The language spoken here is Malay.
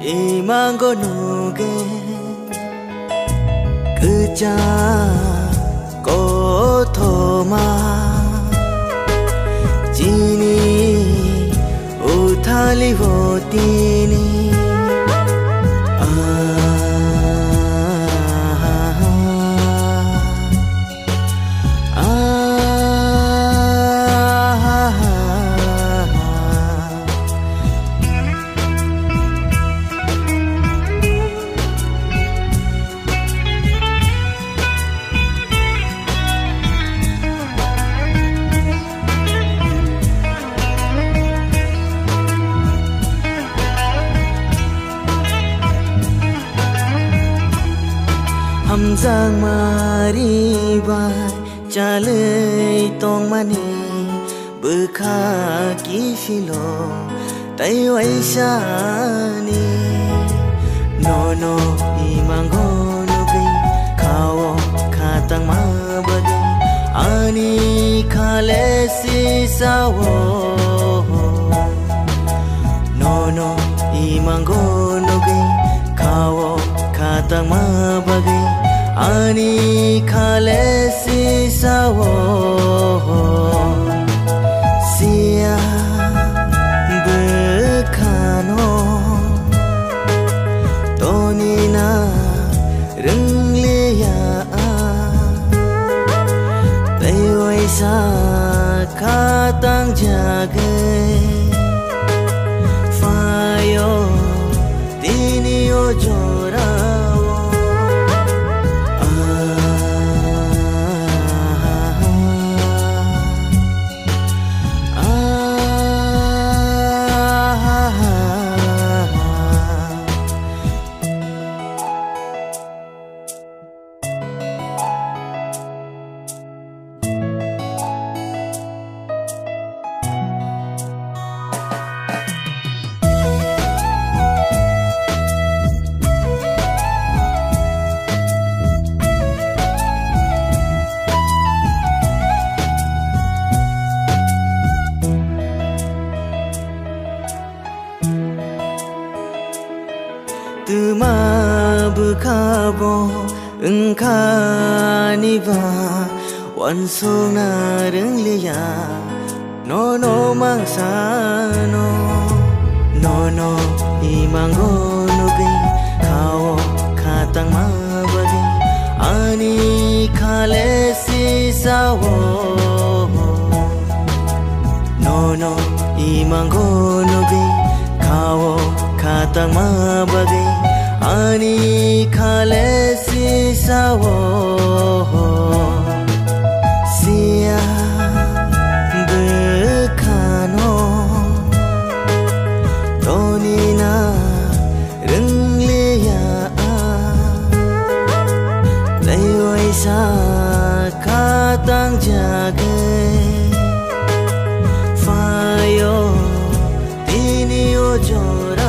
imango nuge keja kothoma jini uthali hotini Hamzang mari bai chalai tong mani bekha ki filo tai wai shani no no imango no gai khao khatang ma bade ani khale si sawo no no imango no gai khao khatang ma bade ani khale si sawo sia bekhano tonina renglia taiwai sa khatang jagai fayo tini ojora Tuma bekabo engkani ba wansong na renglia no no mangsa no no imango no gai khao khatang ma bagi ani khale si sawo no no imango no gai khao khatang ma bagi ani khale si sawo sia bekhano tonina renglia taiwai sa khatang jagai fayo tini ojora